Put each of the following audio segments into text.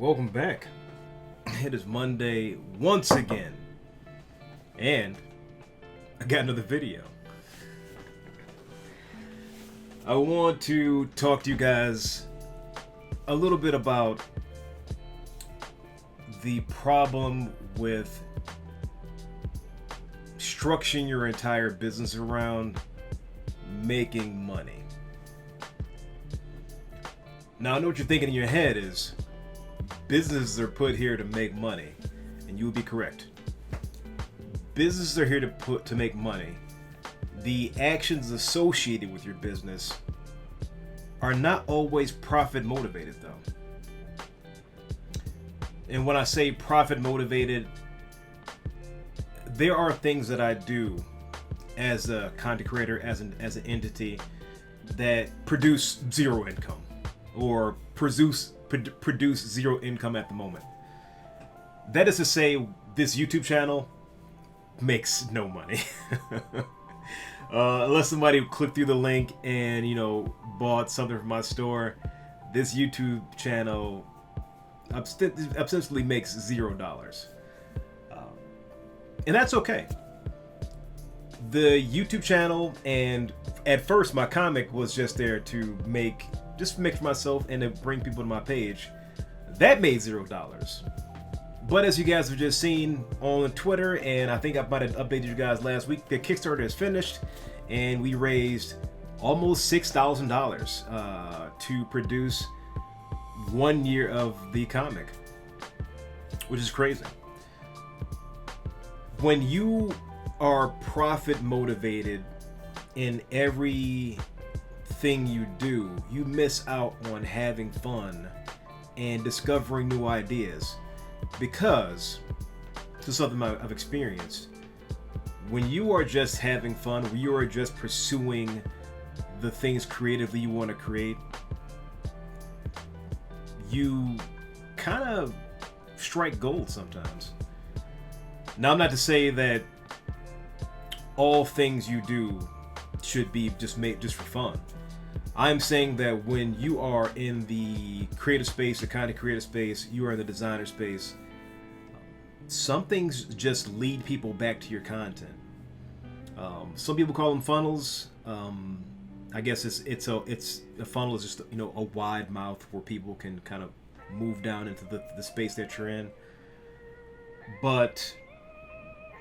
Welcome back. It is Monday once again, and I got another video. I want to talk to you guys a little bit about the problem with structuring your entire business around making money. Now, I know what you're thinking in your head is, businesses are put here to make money, and you would be correct. Businesses are here to make money. The actions associated with your business are not always profit motivated, though. And when I say profit motivated, there are things that I do as a content creator, as an entity, that produce zero income or produce zero income at the moment. That is to say, this YouTube channel makes no money. Unless somebody clicked through the link and, bought something from my store, this YouTube channel ostensibly makes $0. And that's okay. The YouTube channel, and at first my comic was just there to make for myself and to bring people to my page. That made $0. But as you guys have just seen on Twitter, and I think I might have updated you guys last week, the Kickstarter is finished, and we raised almost $6,000 to produce 1 year of the comic, which is crazy. When you are profit motivated in every thing you do, you miss out on having fun and discovering new ideas. Because, this is something I've experienced, when you are just having fun, when you are just pursuing the things creatively you want to create, you kind of strike gold sometimes. Now, I'm not to say that all things you do should be just made just for fun. I'm saying that when you are in the creative space, the kind of creative space, you are in the designer space, some things just lead people back to your content. Some people call them funnels. I guess it's a funnel is just a wide mouth where people can kind of move down into the space that you're in. But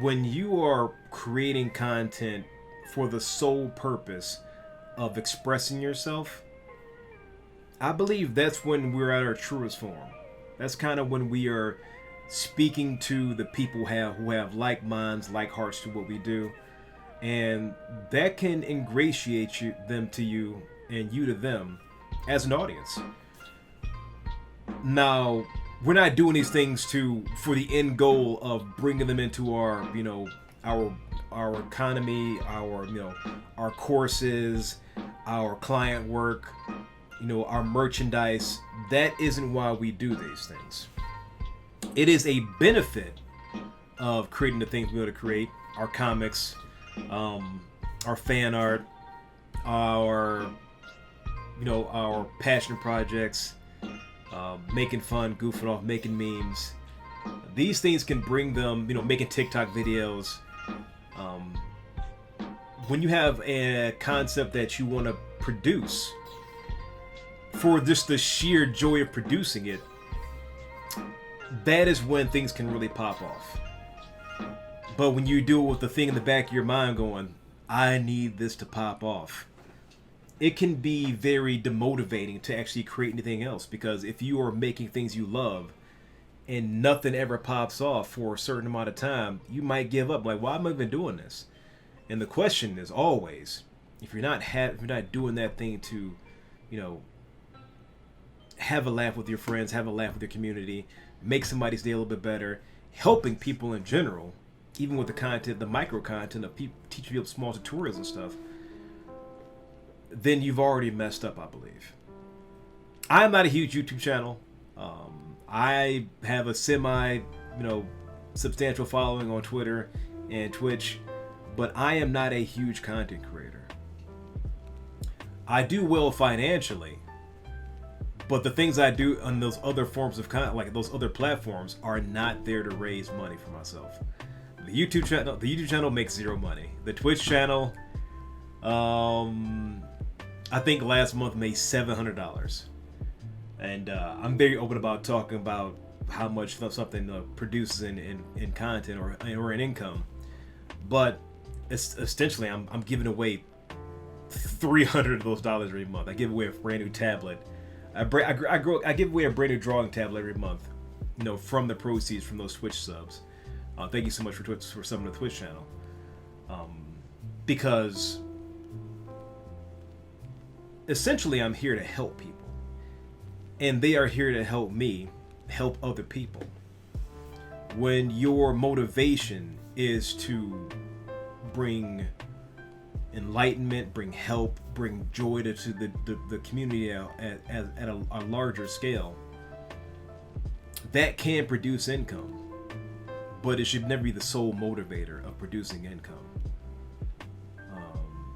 when you are creating content for the sole purpose of expressing yourself, I believe that's when we're at our truest form. That's kind of when we are speaking to the people who have like minds, like hearts to what we do, and that can ingratiate them to you and you to them as an audience. Now, we're not doing these things for the end goal of bringing them into our economy, our courses, our client work, our merchandise. That isn't why we do these things. It is a benefit of creating the things we want to create: our comics, our fan art, our passion projects, making fun, goofing off, making memes. These things can bring them, making TikTok videos. When you have a concept that you want to produce for just the sheer joy of producing it, that is when things can really pop off. But when you do it with the thing in the back of your mind going, I need this to pop off, it can be very demotivating to actually create anything else. Because if you are making things you love and nothing ever pops off for a certain amount of time, you might give up. Like, why am I even doing this? And the question is always, if you're not doing that thing to, have a laugh with your friends, have a laugh with your community, make somebody's day a little bit better, helping people in general, even with the content, the micro content of teaching people small tutorials and stuff, then you've already messed up, I believe. I'm not a huge YouTube channel. I have a substantial following on Twitter and Twitch, but I am not a huge content creator. I do well financially, But the things I do on those other forms of content, like those other platforms, are not there to raise money for myself. The YouTube channel makes zero money. The Twitch channel, I think last month made $700, and I'm very open about talking about how much something produces in content or in income. But it's essentially, I'm giving away $300 of those dollars every month. I give away a brand new tablet. I give away a brand new drawing tablet every month, from the proceeds from those Twitch subs. Thank you so much for subbing to the Twitch channel. Because essentially I'm here to help people. And they are here to help me help other people. When your motivation is to bring enlightenment, bring help, bring joy to the community at a larger scale, that can produce income. But it should never be the sole motivator of producing income.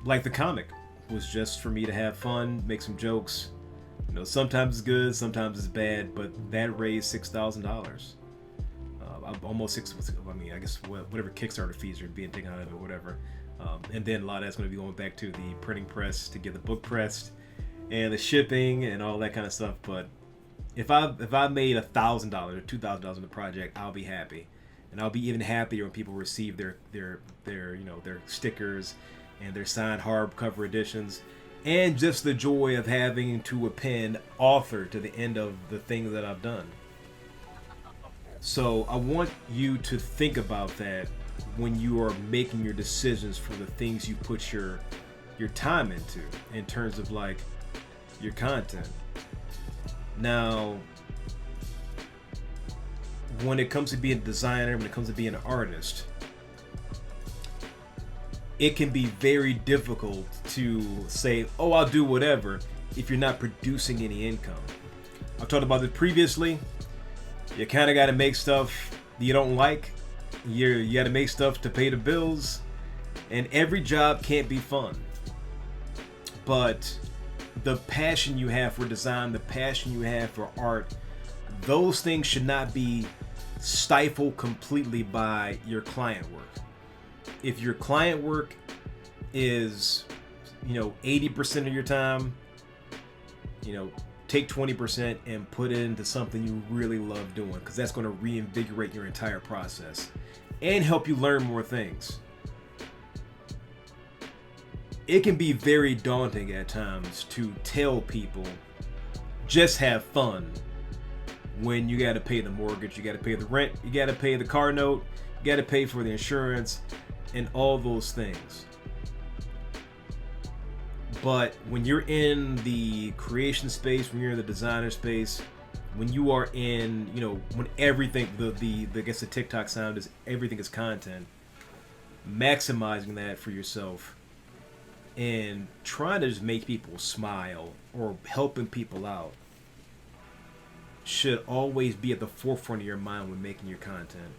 Like the comic was just for me to have fun, make some jokes. Sometimes it's good, sometimes it's bad, but that raised $6,000. Almost six. I mean, I guess whatever Kickstarter fees are being taken out of it, whatever. And then a lot of that's going to be going back to the printing press to get the book pressed, and the shipping and all that kind of stuff. But if I made $1,000 or $2,000 on the project, I'll be happy. And I'll be even happier when people receive their stickers and their signed hardcover editions, and just the joy of having to append author to the end of the things that I've done. So I want you to think about that when you are making your decisions for the things you put your time into, in terms of like your content. Now, when it comes to being a designer, when it comes to being an artist, it can be very difficult to say, oh, I'll do whatever, if you're not producing any income. I've talked about this previously. You kind of got to make stuff you don't like. You got to make stuff to pay the bills. And every job can't be fun. But the passion you have for design, the passion you have for art, those things should not be stifled completely by your client work. If your client work is, 80% of your time, take 20% and put it into something you really love doing, because that's going to reinvigorate your entire process and help you learn more things. It can be very daunting at times to tell people, just have fun, when you got to pay the mortgage, you got to pay the rent, you got to pay the car note, you got to pay for the insurance, and all those things. But when you're in the creation space, when you're in the designer space, when you are in, when everything, I guess the TikTok sound is everything is content, maximizing that for yourself and trying to just make people smile or helping people out should always be at the forefront of your mind when making your content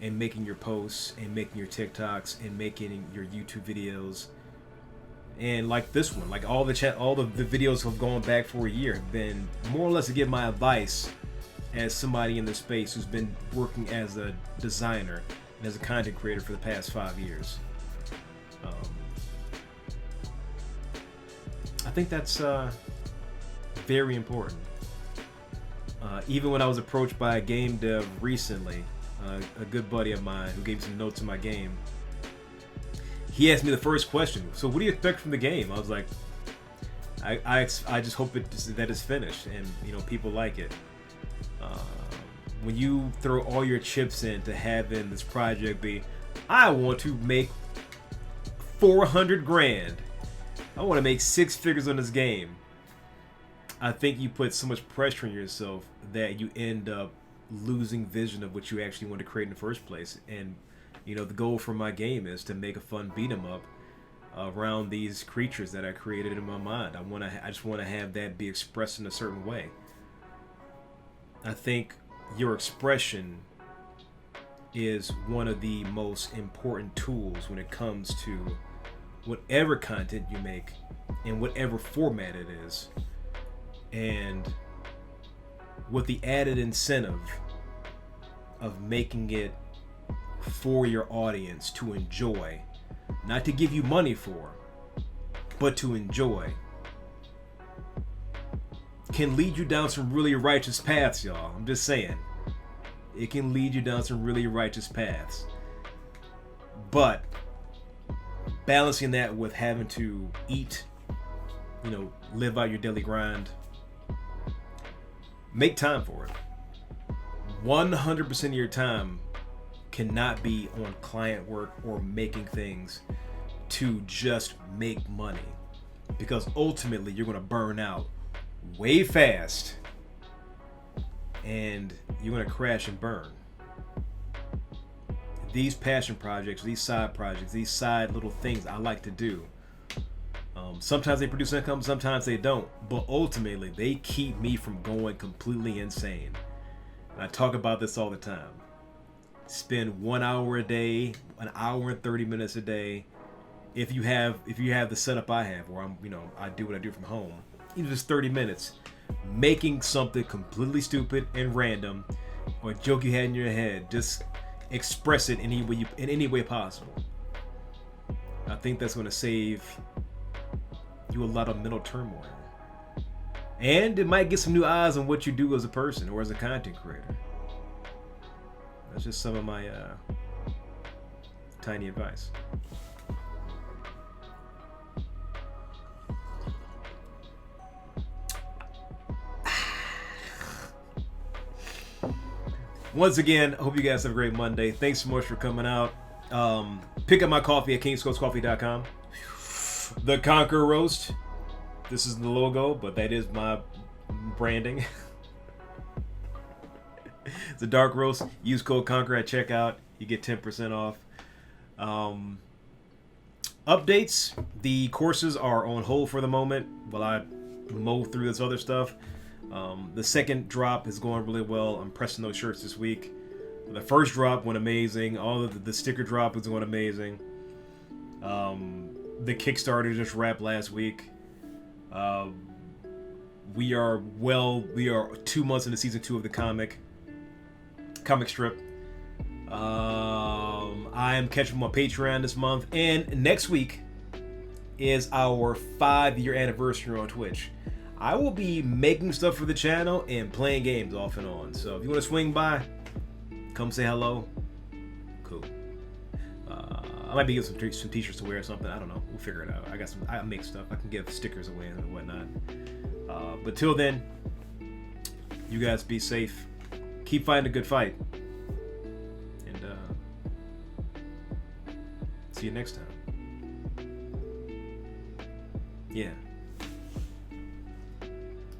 and making your posts and making your TikToks and making your YouTube videos. And like this one, like all the videos have gone back for a year have been more or less to give my advice as somebody in the space who's been working as a designer and as a content creator for the past 5 years. I think that's very important. Even when I was approached by a game dev recently, a good buddy of mine who gave me some notes in my game, he asked me the first question, so what do you expect from the game? I was like, I just hope that it's finished and people like it. When you throw all your chips into having this project be, I want to make $400,000, I want to make 6 figures on this game, I think you put so much pressure on yourself that you end up losing vision of what you actually want to create in the first place. And the goal for my game is to make a fun beat 'em up around these creatures that I created in my mind. I just want to have that be expressed in a certain way. I think your expression is one of the most important tools when it comes to whatever content you make in whatever format it is. And with the added incentive of making it for your audience to enjoy, not to give you money for, but to enjoy, can lead you down some really righteous paths, y'all. I'm just saying. It can lead you down some really righteous paths. But balancing that with having to eat, live out your daily grind, make time for it. 100% of your time cannot be on client work or making things to just make money, because ultimately you're going to burn out way fast and you're going to crash and burn. These passion projects, these side projects, these side little things I like to do, sometimes they produce income, sometimes they don't, but ultimately they keep me from going completely insane. And I talk about this all the time. Spend 1 hour a day, an hour and 30 minutes a day. If you have the setup I have, where I do what I do from home, even just 30 minutes, making something completely stupid and random, or a joke you had in your head, just express it in any way possible. I think that's going to save you a lot of mental turmoil, and it might get some new eyes on what you do as a person or as a content creator. That's just some of my tiny advice. Once again, I hope you guys have a great Monday. Thanks so much for coming out. Pick up my coffee at kingscoastcoffee.com. The Conquer Roast. This is the logo, but that is my branding. It's a dark roast. Use code Conquer at checkout. You get 10% off. Updates. The courses are on hold for the moment while I mow through this other stuff. The second drop is going really well. I'm pressing those shirts this week. The first drop went amazing. All of the sticker drop was going amazing. The Kickstarter just wrapped last week. We are 2 months into season 2 of the comic strip. I am catching my Patreon this month, and next week is our 5-year anniversary on Twitch. I will be making stuff for the channel and playing games off and on. So if you want to swing by, come say hello. Cool. I might be getting some t-shirts to wear or something. I don't know. We'll figure it out. I make stuff. I can give stickers away and whatnot. But till then, you guys be safe. Keep fighting a good fight. And see you next time. Yeah.